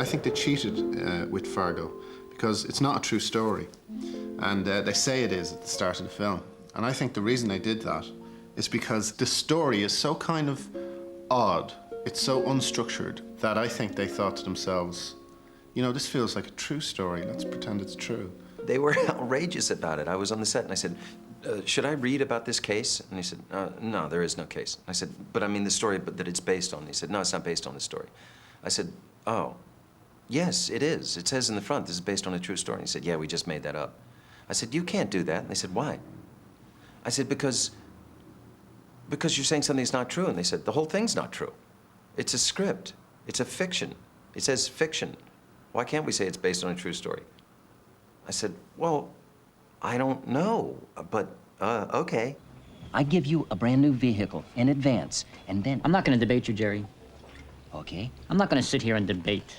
I think they cheated with Fargo because it's not a true story. And they say it is at the start of the film. And I think the reason they did that is because the story is so kind of odd, it's so unstructured, that I think they thought to themselves, you know, this feels like a true story, let's pretend it's true. They were outrageous about it. I was on the set and I said, should I read about this case? And he said, no, there is no case. I said, but I mean the story that it's based on. He said, no, it's not based on the story. I said, oh, yes, it is. It says in the front, this is based on a true story. And he said, yeah, we just made that up. I said, you can't do that. And they said, why? I said, because you're saying something's not true. And they said, the whole thing's not true. It's a script. It's a fiction. It says fiction. Why can't we say it's based on a true story? I said, well, I don't know, but, okay. I give you a brand new vehicle in advance, and then... I'm not gonna debate you, Jerry. Okay. I'm not gonna sit here and debate.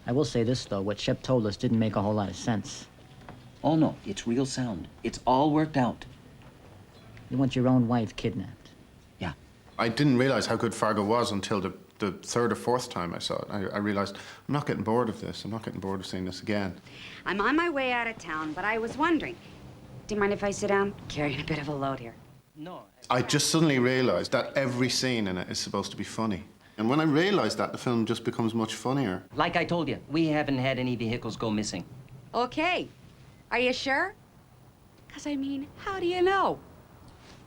I will say this, though. What Shep told us didn't make a whole lot of sense. Oh, no, it's real sound. It's all worked out. You want your own wife kidnapped. Yeah. I didn't realize how good Fargo was until the third or fourth time I saw it. I realized, I'm not getting bored of this. I'm not getting bored of seeing this again. I'm on my way out of town, but I was wondering, do you mind if I sit down? Carrying a bit of a load here. No. I just suddenly realized that every scene in it is supposed to be funny. And when I realized that, the film just becomes much funnier. Like I told you, we haven't had any vehicles go missing. Okay. Are you sure? Because, I mean, how do you know?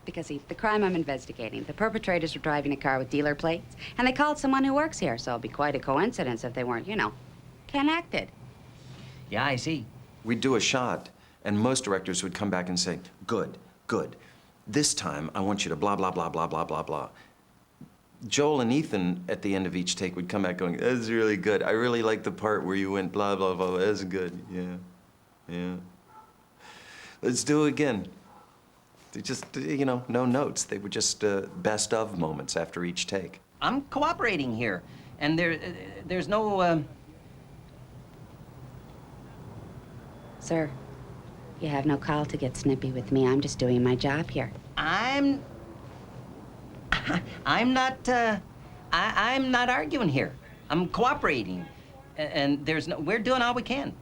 Because, see, the crime I'm investigating, the perpetrators were driving a car with dealer plates, and they called someone who works here, so it'd be quite a coincidence if they weren't, you know, connected. Yeah, I see. We'd do a shot, and most directors would come back and say, good, good. This time, I want you to blah, blah, blah, blah, blah, blah, blah. Joel and Ethan, at the end of each take, would come back going, that's really good. I really like the part where you went blah, blah, blah. That's good. Yeah, yeah. Let's do it again. They just, you know, no notes. They were just best of moments after each take. I'm cooperating here, and there's no, Sir, you have no call to get snippy with me. I'm just doing my job here. I'm not, I'm not arguing here. I'm cooperating, and we're doing all we can.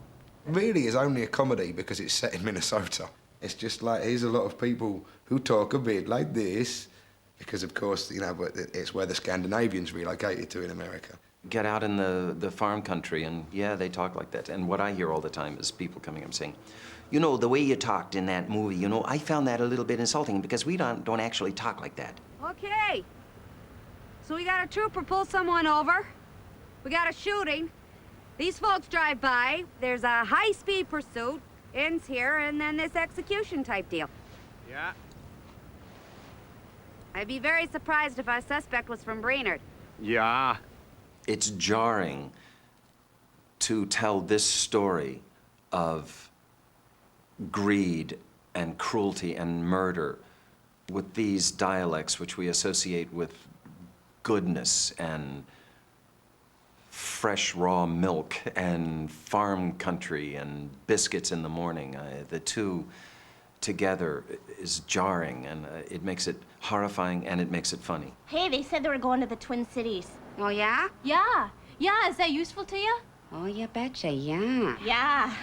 Really is only a comedy because it's set in Minnesota. It's just like, here's a lot of people who talk a bit like this, because of course, you know, it's where the Scandinavians relocated to in America. Get out in the farm country, and yeah, they talk like that. And what I hear all the time is people coming up saying, you know, the way you talked in that movie, you know, I found that a little bit insulting because we don't actually talk like that. Okay. So we got a trooper pull someone over. We got a shooting. These folks drive by. There's a high-speed pursuit. Ends here, and then this execution type deal. Yeah. I'd be very surprised if our suspect was from Brainerd. Yeah. It's jarring to tell this story of greed and cruelty and murder with these dialects which we associate with goodness and fresh raw milk and farm country and biscuits in the morning. The two together is jarring, and it makes it horrifying and it makes it funny. Hey, they said they were going to the Twin Cities. Oh, yeah? Yeah. Yeah, is that useful to you? Oh, you betcha, yeah. Yeah.